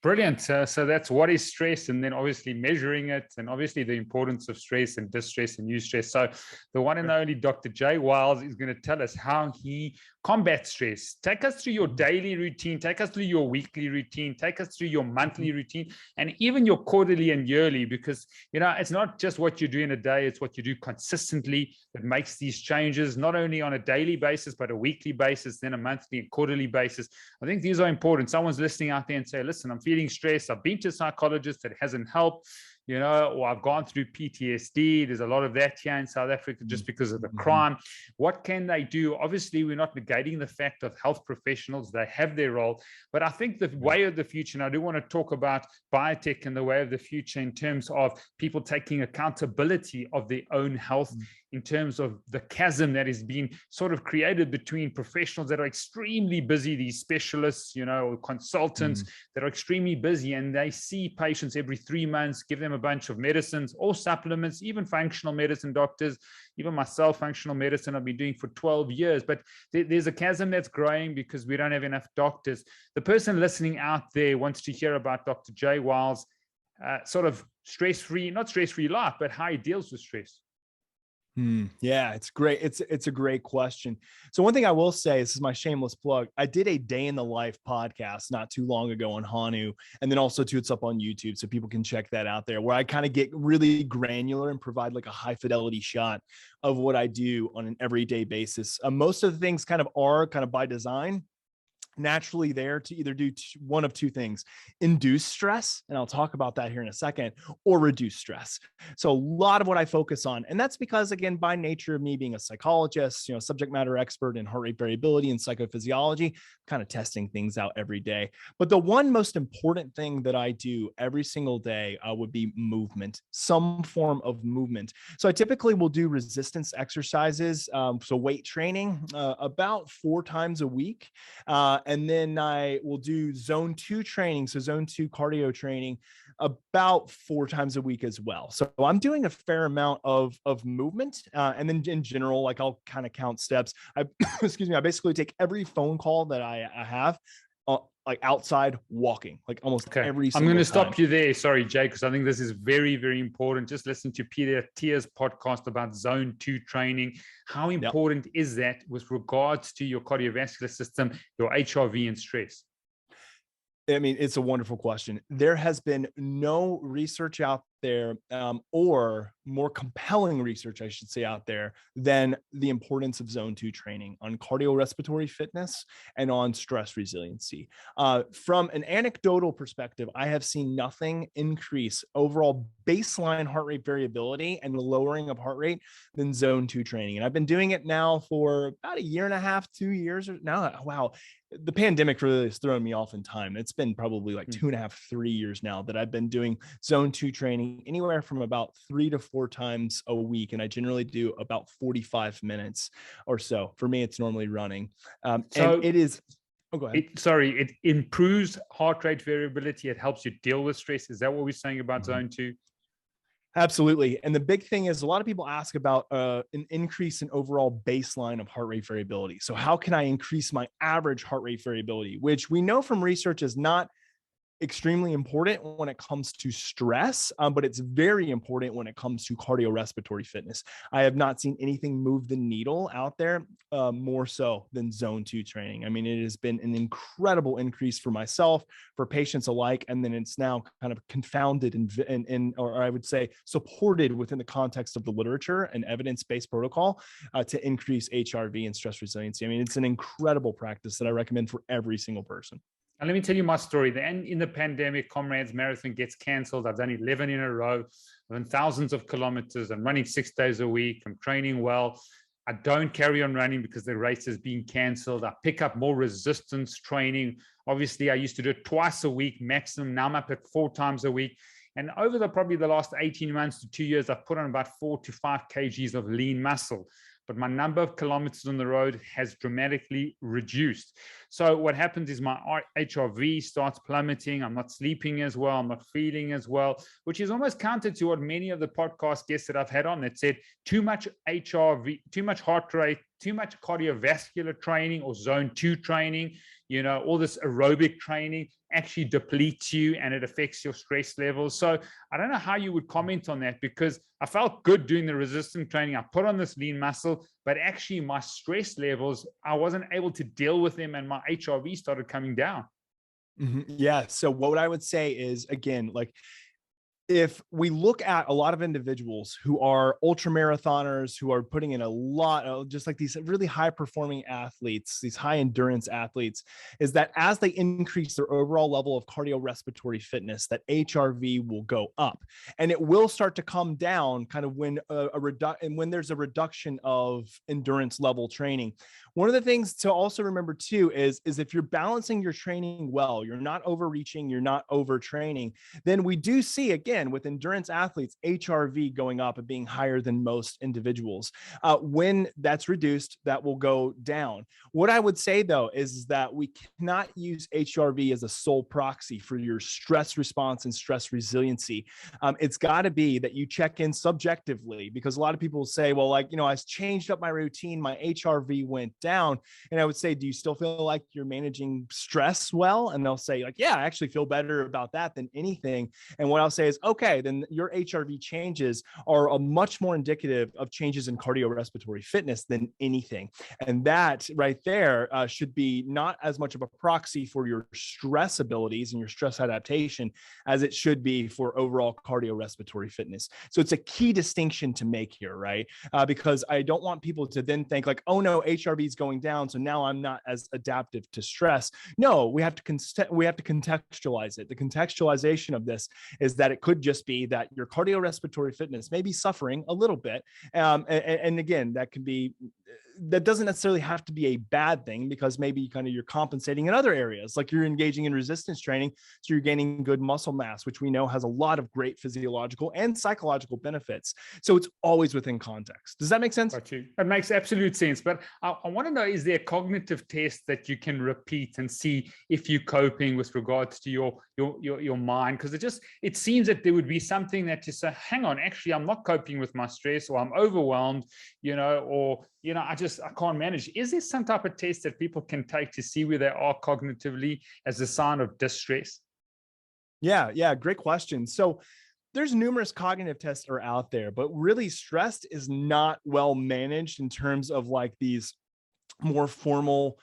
Brilliant. So that's what is stress, and then obviously measuring it, and obviously the importance of stress and distress and eustress. So the one and only Dr. Jay Wiles is going to tell us how he combats stress. Take us through your daily routine, take us through your weekly routine, take us through your monthly routine, and even your quarterly and yearly, because, you know, it's not just what you do in a day, it's what you do consistently that makes these changes, not only on a daily basis, but a weekly basis, then a monthly and quarterly basis. I think these are important. Someone's listening out there and say, listen, I'm feeling stressed. I've been to a psychologist, it hasn't helped, you know, or I've gone through PTSD. There's a lot of that here in South Africa just because of the crime. What can they do? Obviously, we're not negating the fact of health professionals. They have their role. But I think the way of the future, and I do want to talk about biotech and the way of the future in terms of people taking accountability of their own health, in terms of the chasm that is being sort of created between professionals that are extremely busy, these specialists, you know, consultants that are extremely busy, and they see patients every 3 months, give them a bunch of medicines or supplements, even functional medicine doctors, even myself, functional medicine I've been doing for 12 years. But there's a chasm that's growing because we don't have enough doctors. The person listening out there wants to hear about Dr. Jay Wiles' sort of stress-free, not stress-free life, but how he deals with stress. Yeah, it's great. It's a great question. So one thing I will say, this is my shameless plug. I did a day in the life podcast not too long ago on Hanu, and then also too, it's up on YouTube, so people can check that out there, where I kind of get really granular and provide like a high fidelity shot of what I do on an everyday basis. Most of the things kind of by design, naturally there to either do one of two things: induce stress, and I'll talk about that here in a second, or reduce stress. So a lot of what I focus on, and that's because, again, by nature of me being a psychologist, you know, subject matter expert in heart rate variability and psychophysiology, kind of testing things out every day. But the one most important thing that I do every single day would be movement, some form of movement. So I typically will do resistance exercises, so weight training, about 4 times a week. And then I will do zone 2 training. So zone 2 cardio training about 4 times a week as well. So I'm doing a fair amount of movement. And then in general, like, I'll kind of count steps. I basically take every phone call that I have, like outside walking, like almost every single time. I'm going to stop you there. Sorry, Jay, because I think this is very, very important. Just listen to Peter Thiel's podcast about zone 2 training. How important is that with regards to your cardiovascular system, your HRV and stress? I mean, it's a wonderful question. There has been no research out there, or more compelling research, I should say, out there than the importance of zone 2 training on cardiorespiratory fitness and on stress resiliency. From an anecdotal perspective, I have seen nothing increase overall baseline heart rate variability and the lowering of heart rate than zone 2 training. And I've been doing it now for about 1.5 to 2 years now. Wow. The pandemic really has thrown me off in time. It's been probably like 2.5, 3 years now that I've been doing zone 2 training, anywhere from about 3 to 4 times a week. And I generally do about 45 minutes or so. For me, it's normally running. And it is, Oh, go ahead. It improves heart rate variability. It helps you deal with stress. Is that what we're saying about zone 2? Absolutely. And the big thing is a lot of people ask about an increase in overall baseline of heart rate variability. So how can I increase my average heart rate variability, which we know from research is not extremely important when it comes to stress, but it's very important when it comes to cardiorespiratory fitness. I have not seen anything move the needle out there more so than zone 2 training. I mean, it has been an incredible increase for myself, for patients alike, and then it's now kind of confounded or I would say supported within the context of the literature and evidence-based protocol to increase HRV and stress resiliency. I mean, it's an incredible practice that I recommend for every single person. And let me tell you my story. Then in the pandemic, Comrades Marathon gets canceled. I've done 11 in a row. I've done thousands of kilometers. I'm running 6 days a week. I'm training well. I don't carry on running because the race is being canceled. I pick up more resistance training. Obviously, I used to do it twice a week maximum. Now I'm up at 4 times a week. And over probably the last 18 months to 2 years, I've put on about 4 to 5 kgs of lean muscle. But my number of kilometers on the road has dramatically reduced. So what happens is my HRV starts plummeting. I'm not sleeping as well. I'm not feeling as well, which is almost counter to what many of the podcast guests that I've had on that said too much HRV, too much heart rate, too much cardiovascular training or zone 2 training, all this aerobic training actually depletes you and it affects your stress levels. So I don't know how you would comment on that, because I felt good doing the resistance training. I put on this lean muscle, but actually my stress levels, I wasn't able to deal with them and my HRV started coming down. Yeah. So what I would say is, again, like, if we look at a lot of individuals who are ultra marathoners, who are putting in a lot of just like these really high performing athletes, these high endurance athletes, is that as they increase their overall level of cardiorespiratory fitness, that HRV will go up, and it will start to come down kind of when when there's a reduction of endurance level training. One of the things to also remember too is if you're balancing your training well, you're not overreaching, you're not overtraining, then we do see, again, with endurance athletes, HRV going up and being higher than most individuals. When that's reduced, that will go down. What I would say, though, is that we cannot use HRV as a sole proxy for your stress response and stress resiliency. It's got to be that you check in subjectively, because a lot of people say, well, like, I changed up my routine, my HRV went down. And I would say, do you still feel like you're managing stress well? And they'll say, like, yeah, I actually feel better about that than anything. And what I'll say is, okay, then your HRV changes are a much more indicative of changes in cardiorespiratory fitness than anything. And that right there should be not as much of a proxy for your stress abilities and your stress adaptation as it should be for overall cardiorespiratory fitness. So it's a key distinction to make here, right? Because I don't want people to then think like, oh no, HRV is going down, so now I'm not as adaptive to stress. No, we have to contextualize it. The contextualization of this is that it could just be that your cardiorespiratory fitness may be suffering a little bit. And again, that doesn't necessarily have to be a bad thing, because maybe kind of you're compensating in other areas, like you're engaging in resistance training, so you're gaining good muscle mass, which we know has a lot of great physiological and psychological benefits. So it's always within context. Does that make sense? It makes absolute sense. But I want to know, is there a cognitive test that you can repeat and see if you're coping with regards to your mind? Because it seems that there would be something that you say, hang on, actually, I'm not coping with my stress, or I'm overwhelmed, I can't manage. Is there some type of test that people can take to see where they are cognitively as a sign of distress? Yeah, great question. So there's numerous cognitive tests that are out there, but really stress is not well managed in terms of like these more formal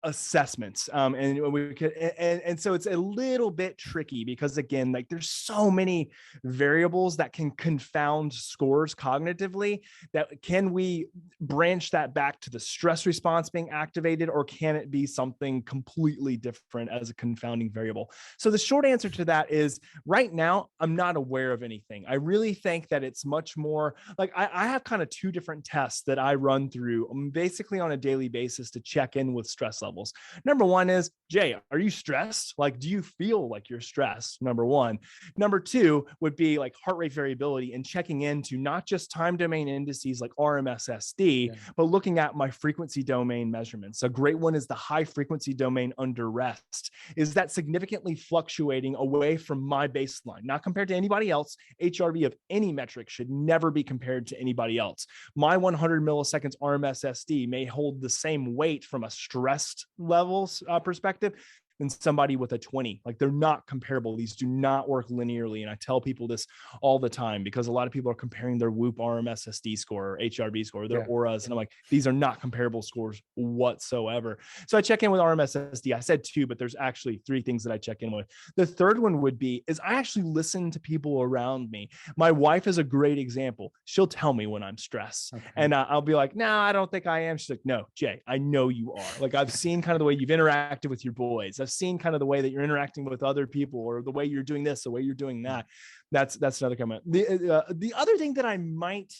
assessments. And so it's a little bit tricky, because again, like there's so many variables that can confound scores cognitively, that can we branch that back to the stress response being activated, or can it be something completely different as a confounding variable? So the short answer to that is, right now, I'm not aware of anything. I really think that it's much more like I have kind of 2 different tests that I run through basically on a daily basis to check in with stress levels. levels. Number one is, Jay, are you stressed? Like, do you feel like you're stressed? Number one. Number two would be like heart rate variability and checking into not just time domain indices like RMSSD, but looking at my frequency domain measurements. A great one is the high frequency domain under rest. Is that significantly fluctuating away from my baseline? Not compared to anybody else. HRV of any metric should never be compared to anybody else. My 100 milliseconds RMSSD may hold the same weight from a stressed levels perspective than somebody with a 20. Like, they're not comparable. These do not work linearly. And I tell people this all the time because a lot of people are comparing their Whoop RMSSD score or HRV score, their auras. And I'm like, these are not comparable scores whatsoever. So I check in with RMSSD. I said 2, but there's actually 3 things that I check in with. The third one would be, is I actually listen to people around me. My wife is a great example. She'll tell me when I'm stressed. And I'll be like, no, I don't think I am. She's like, no, Jay, I know you are. Like, I've seen kind of the way you've interacted with your boys. I've seen kind of the way that you're interacting with other people, or the way you're doing this, the way you're doing that. That's another comment. The other thing that I might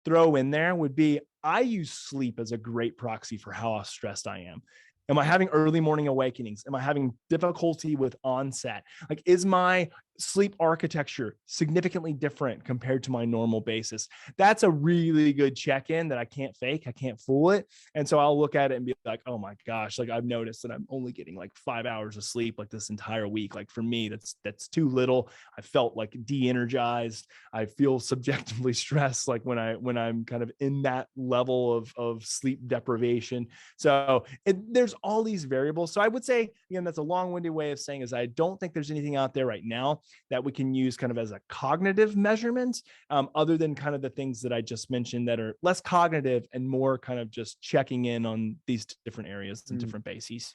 throw in there would be, I use sleep as a great proxy for how stressed I am. Am I having early morning awakenings? Am I having difficulty with onset? Like, is my sleep architecture significantly different compared to my normal basis? That's a really good check-in that I can't fake. I can't fool it. And so I'll look at it and be like, oh my gosh, like, I've noticed that I'm only getting like 5 hours of sleep like this entire week. Like, for me, that's too little. I felt like de-energized. I feel subjectively stressed, like when I'm kind of in that level of sleep deprivation. So there's all these variables. So I would say, again, that's a long-winded way of saying is I don't think there's anything out there right now that we can use kind of as a cognitive measurement, other than kind of the things that I just mentioned that are less cognitive and more kind of just checking in on these different areas and different bases.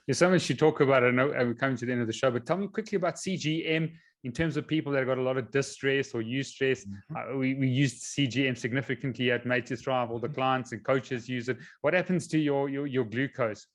There's so much you talk about. I know we're coming to the end of the show, but tell me quickly about CGM in terms of people that have got a lot of distress or eustress. We used CGM significantly at Mate's Drive. All the clients and coaches use it. What happens to your glucose?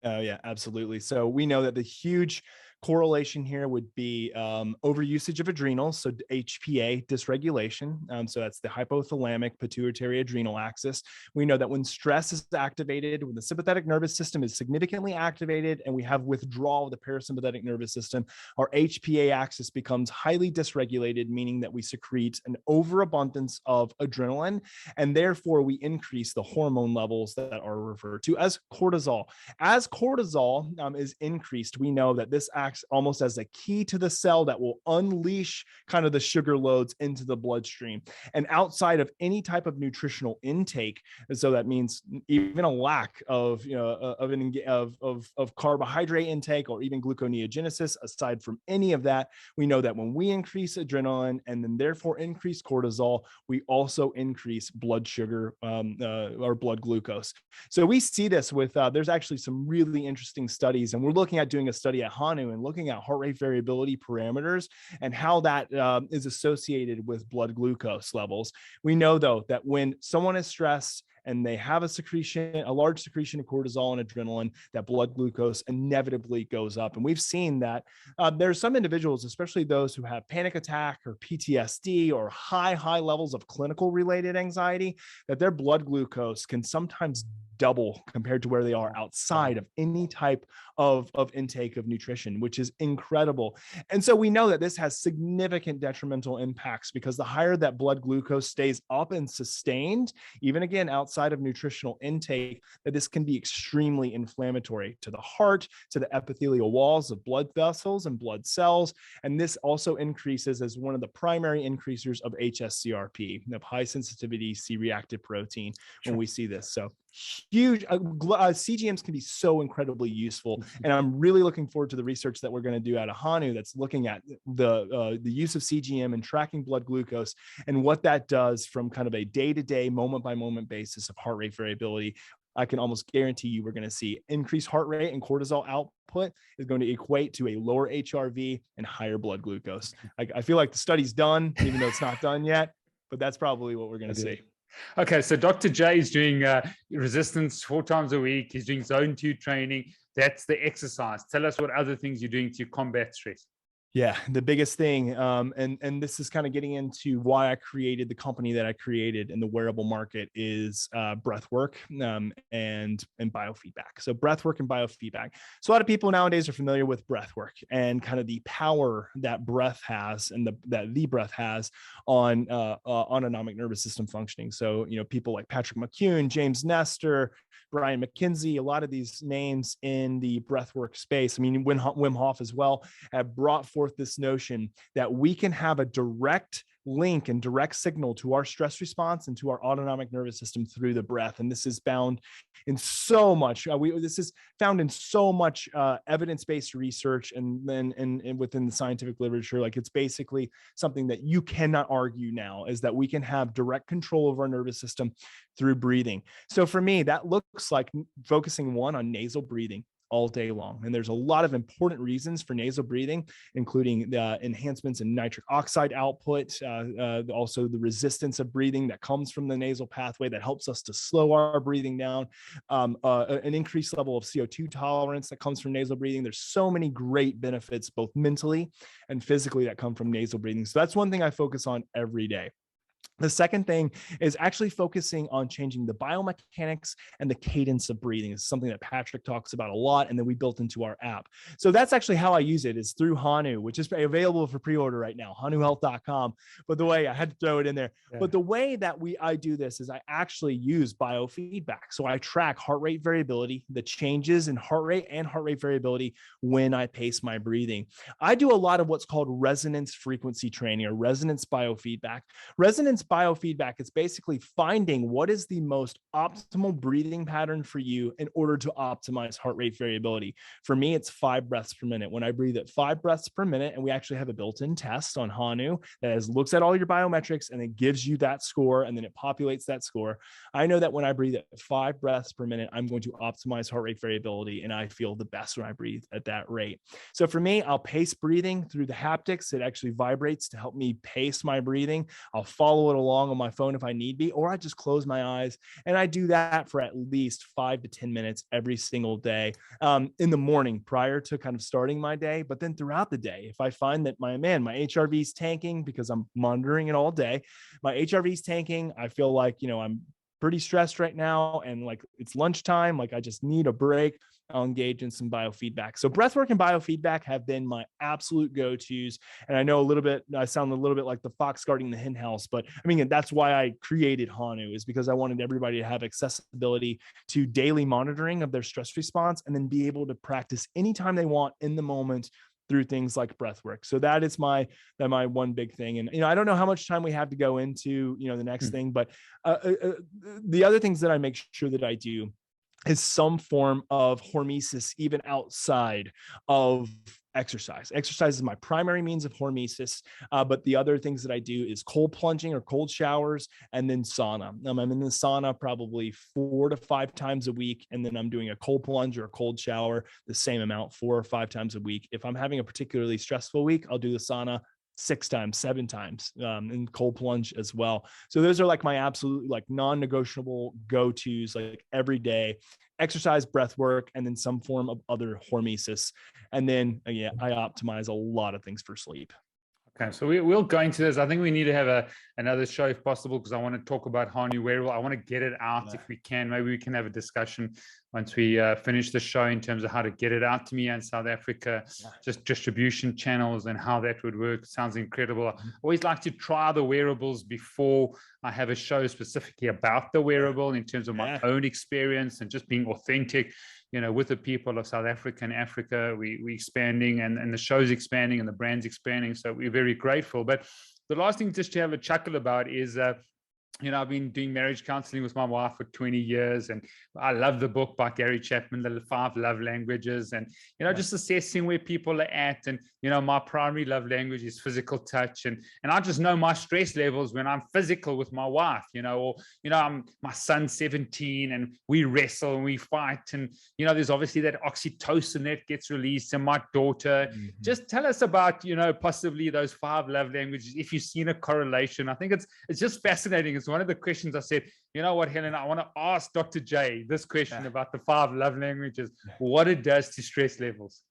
Oh yeah, absolutely. So we know that the huge correlation here would be overusage of adrenals, so HPA dysregulation. So that's the hypothalamic pituitary adrenal axis. We know that when stress is activated, when the sympathetic nervous system is significantly activated and we have withdrawal of the parasympathetic nervous system, our HPA axis becomes highly dysregulated, meaning that we secrete an overabundance of adrenaline, and therefore we increase the hormone levels that are referred to as cortisol. As cortisol is increased, we know that this acts almost as a key to the cell that will unleash kind of the sugar loads into the bloodstream. And outside of any type of nutritional intake, and so that means even a lack of carbohydrate intake or even gluconeogenesis, aside from any of that, we know that when we increase adrenaline and then therefore increase cortisol, we also increase blood sugar or blood glucose. So we see this with there's actually some really interesting studies, and we're looking at doing a study at HANU and looking at heart rate variability parameters and how that is associated with blood glucose levels. We know, though, that when someone is stressed and they have a large secretion of cortisol and adrenaline, that blood glucose inevitably goes up. And we've seen that there's some individuals, especially those who have panic attack or PTSD or high levels of clinical related anxiety, that their blood glucose can sometimes double compared to where they are outside of any type of intake of nutrition, which is incredible. And so we know that this has significant detrimental impacts because the higher that blood glucose stays up and sustained, even again outside of nutritional intake, that this can be extremely inflammatory to the heart, to the epithelial walls of blood vessels and blood cells. And this also increases as one of the primary increasers of HSCRP, of high sensitivity C-reactive protein, when we see this. So huge CGMs can be so incredibly useful, and I'm really looking forward to the research that we're going to do out of HANU that's looking at the use of CGM and tracking blood glucose and what that does from kind of a day-to-day, moment-by-moment basis of heart rate variability. I can almost guarantee you we're going to see increased heart rate and cortisol output is going to equate to a lower HRV and higher blood glucose. I feel like the study's done, even though it's not done yet, but that's probably what we're going to see. Okay, so Dr. Jay is doing resistance 4 times a week. He's doing zone 2 training. That's the exercise. Tell us what other things you're doing to combat stress. Yeah, the biggest thing, and this is kind of getting into why I created the company that I created in the wearable market is breath work and biofeedback. So breath work and biofeedback. So a lot of people nowadays are familiar with breath work and kind of the power that breath has and that the breath has on autonomic nervous system functioning. So people like Patrick McCune, James Nestor, Brian McKenzie, a lot of these names in the breathwork space, I mean, Wim Hof as well, have brought forth this notion that we can have a direct link and direct signal to our stress response and to our autonomic nervous system through the breath. And this is found in so much, this is found in so much evidence-based research and then within the scientific literature. Like, it's basically something that you cannot argue now, is that we can have direct control of our nervous system through breathing. So for me, that looks like focusing on nasal breathing all day long. And there's a lot of important reasons for nasal breathing, including the enhancements in nitric oxide output, also the resistance of breathing that comes from the nasal pathway that helps us to slow our breathing down, an increased level of CO2 tolerance that comes from nasal breathing. There's so many great benefits, both mentally and physically, that come from nasal breathing. So that's one thing I focus on every day. The second thing is actually focusing on changing the biomechanics and the cadence of breathing. It's something that Patrick talks about a lot, and then we built into our app. So that's actually how I use it, is through Hanu, which is available for pre-order right now, hanuhealth.com. But the way I had to throw it in there, but the way that I do this is I actually use biofeedback. So I track heart rate variability, the changes in heart rate and heart rate variability when I pace my breathing. I do a lot of what's called resonance frequency training, or resonance biofeedback. Resonance biofeedback is basically finding what is the most optimal breathing pattern for you in order to optimize heart rate variability. For me, it's 5 breaths per minute. When I breathe at 5 breaths per minute, and we actually have a built-in test on Hanu that looks at all your biometrics and it gives you that score, and then it populates that score. I know that when I breathe at 5 breaths per minute, I'm going to optimize heart rate variability, and I feel the best when I breathe at that rate. So for me, I'll pace breathing through the haptics. It actually vibrates to help me pace my breathing. I'll follow it along on my phone if I need be, or I just close my eyes, and I do that for at least 5 to 10 minutes every single day, in the morning prior to kind of starting my day. But then throughout the day, if I find that my HRV is tanking because I'm monitoring it all day, my HRV is tanking, I feel like, I'm pretty stressed right now, and like it's lunchtime, like I just need a break, I'll engage in some biofeedback. So breathwork and biofeedback have been my absolute go-tos. And I know I sound a little bit like the fox guarding the hen house, but I mean, that's why I created Hanu, is because I wanted everybody to have accessibility to daily monitoring of their stress response, and then be able to practice anytime they want in the moment through things like breath work. So that is my one big thing. And, I don't know how much time we have to go into, the next thing, but the other things that I make sure that I do is some form of hormesis, even outside of exercise. Exercise is my primary means of hormesis, but the other things that I do is cold plunging or cold showers, and then sauna. I'm in the sauna probably 4 to 5 times a week, and then I'm doing a cold plunge or a cold shower the same amount 4 or 5 times a week. If I'm having a particularly stressful week, I'll do the sauna 6 times, 7 times, and cold plunge as well. So those are like my absolute non-negotiable go-tos, like every day: exercise, breath work, and then some form of other hormesis. And then I optimize a lot of things for sleep. Okay, so we'll go into this. I think we need to have another show if possible, because I want to talk about Hanu wearable. I want to get it out if we can. Maybe we can have a discussion once we finish the show in terms of how to get it out to me in South Africa, just distribution channels and how that would work. Sounds incredible. I always like to try the wearables before I have a show specifically about the wearable, in terms of my own experience and just being authentic, with the people of South Africa and Africa. We're expanding, and the show's expanding, and the brand's expanding. So we're very grateful. But the last thing just to have a chuckle about is, I've been doing marriage counseling with my wife for 20 years, and I love the book by Gary Chapman, The 5 Love Languages, and, just assessing where people are at. And, my primary love language is physical touch. And I just know my stress levels when I'm physical with my wife, my son's 17 and we wrestle and we fight. And, there's obviously that oxytocin that gets released in my daughter. Just tell us about, possibly those 5 love languages, if you've seen a correlation. I think it's just fascinating. It's one of the questions I said, you know what, Helen, I want to ask Dr. Jay this question about the 5 love languages, what it does to stress levels.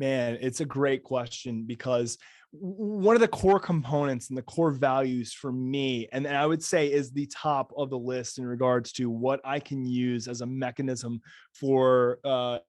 Man, it's a great question, because one of the core components and the core values for me, and I would say is the top of the list in regards to what I can use as a mechanism for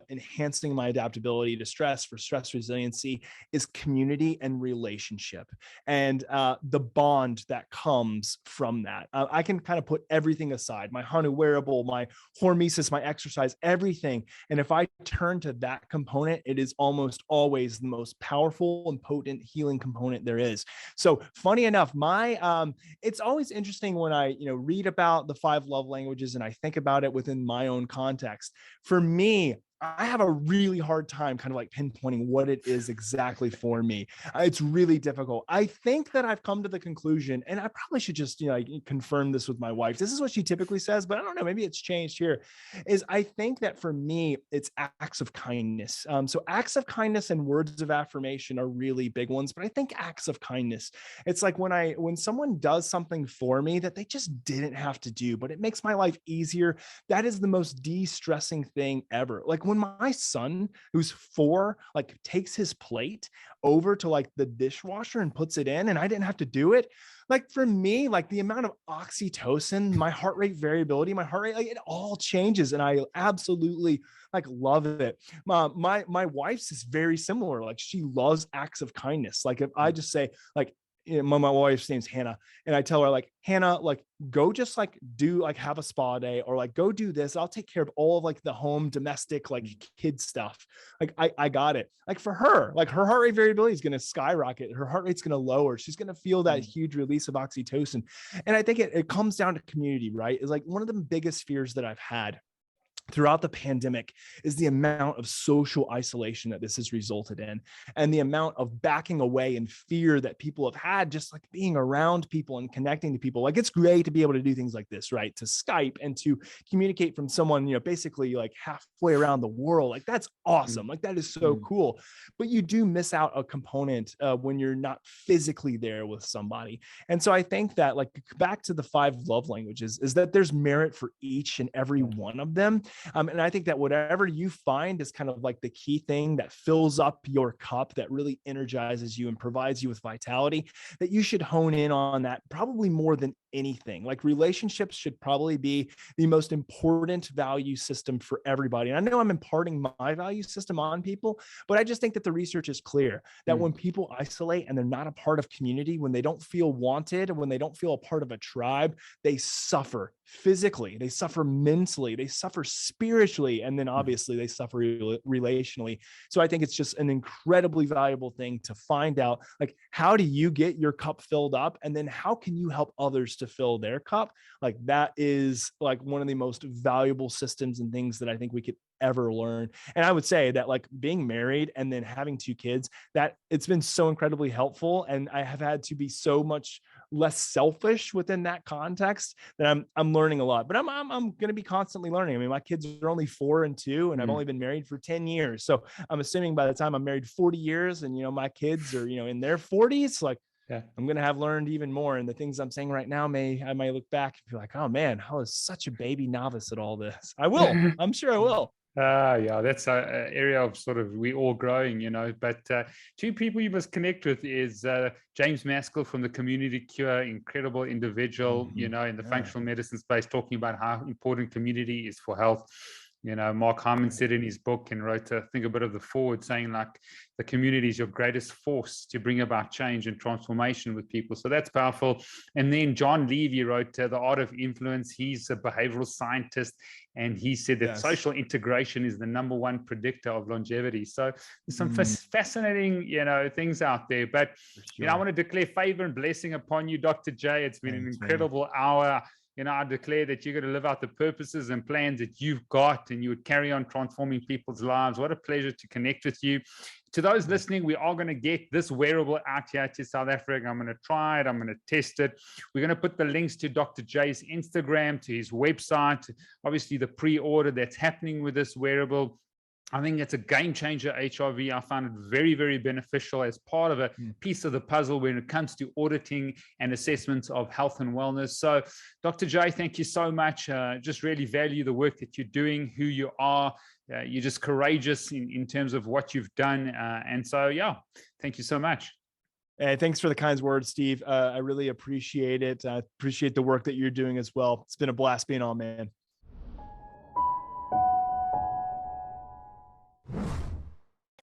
enhancing my adaptability to stress, for stress resiliency, is community and relationship, and the bond that comes from that. I can kind of put everything aside, my HANU wearable, my hormesis, my exercise, everything. And if I turn to that component, it is almost always the most powerful and potent healing component there is. So funny enough, it's always interesting when I, read about the 5 love languages and I think about it within my own context. For me, I have a really hard time kind of like pinpointing what it is exactly for me. It's really difficult. I think that I've come to the conclusion, and I probably should just, confirm this with my wife. This is what she typically says, but I don't know, maybe it's changed here, is I think that for me, it's acts of kindness. So acts of kindness and words of affirmation are really big ones, but I think acts of kindness, it's like when someone does something for me that they just didn't have to do, but it makes my life easier. That is the most de-stressing thing ever. Like when my son, who's 4, like takes his plate over to like the dishwasher and puts it in, and I didn't have to do it. Like for me, like the amount of oxytocin, my heart rate variability, my heart rate, like it all changes. And I absolutely like love it. My wife's is very similar. Like she loves acts of kindness. Like if I just say like, my wife's name's Hannah, and I tell her like, Hannah, like go just like do like have a spa day, or like go do this. I'll take care of all of like the home domestic, like kid stuff. Like I got it. Like for her, like her heart rate variability is going to skyrocket. Her heart rate's going to lower. She's going to feel that huge release of oxytocin. And I think it comes down to community, right? It's like one of the biggest fears that I've had throughout the pandemic is the amount of social isolation that this has resulted in, and the amount of backing away and fear that people have had just like being around people and connecting to people. Like it's great to be able to do things like this, right? To Skype and to communicate from someone, basically like halfway around the world. Like that's awesome. Like that is so cool. But you do miss out a component when you're not physically there with somebody. And so I think that like back to the 5 love languages is that there's merit for each and every one of them. And I think that whatever you find is kind of like the key thing that fills up your cup, that really energizes you and provides you with vitality, that you should hone in on that probably more than anything. Like relationships should probably be the most important value system for everybody. And I know I'm imparting my value system on people, but I just think that the research is clear that when people isolate and they're not a part of community, when they don't feel wanted, when they don't feel a part of a tribe, they suffer physically, they suffer mentally, they suffer spiritually, and then obviously they suffer relationally. So I think it's just an incredibly valuable thing to find out, like, how do you get your cup filled up? And then how can you help others to fill their cup? Like that is like one of the most valuable systems and things that I think we could ever learn. And I would say that like being married and then having 2 kids, that it's been so incredibly helpful. And I have had to be so much less selfish within that context that I'm learning a lot, but I'm going to be constantly learning. I mean, my kids are only 4 and 2, and I've only been married for 10 years. So I'm assuming by the time I'm married 40 years and, my kids are, in their 40s, like, I'm going to have learned even more. And the things I'm saying right now, I might look back and be like, oh man, I was such a baby novice at all this. I will, I'm sure I will. Yeah, that's an area of sort of we all growing, but 2 people you must connect with is James Maskell from the Community Cure, incredible individual, in the functional medicine space, talking about how important community is for health. Mark Hyman said in his book and wrote, I think, a bit of the forward, saying like the community is your greatest force to bring about change and transformation with people. So that's powerful. And then John Levy wrote The Art of Influence. He's a behavioral scientist, and he said that social integration is the #1 predictor of longevity. So there's some fascinating, things out there. But, I want to declare favor and blessing upon you, Dr. Jay. It's been an incredible hour. I declare that you're going to live out the purposes and plans that you've got, and you would carry on transforming people's lives. What a pleasure to connect with you. To those listening, we are going to get this wearable out here to South Africa. I'm going to try it. I'm going to test it. We're going to put the links to Dr. Jay's Instagram, to his website, obviously the pre-order that's happening with this wearable. I think it's a game changer, HRV. I found it very, very beneficial as part of a piece of the puzzle when it comes to auditing and assessments of health and wellness. So, Dr. Jay, thank you so much. Just really value the work that you're doing, who you are. You're just courageous in terms of what you've done. And so, yeah, thank you so much. Hey, thanks for the kind words, Steve. I really appreciate it. I appreciate the work that you're doing as well. It's been a blast being on, man.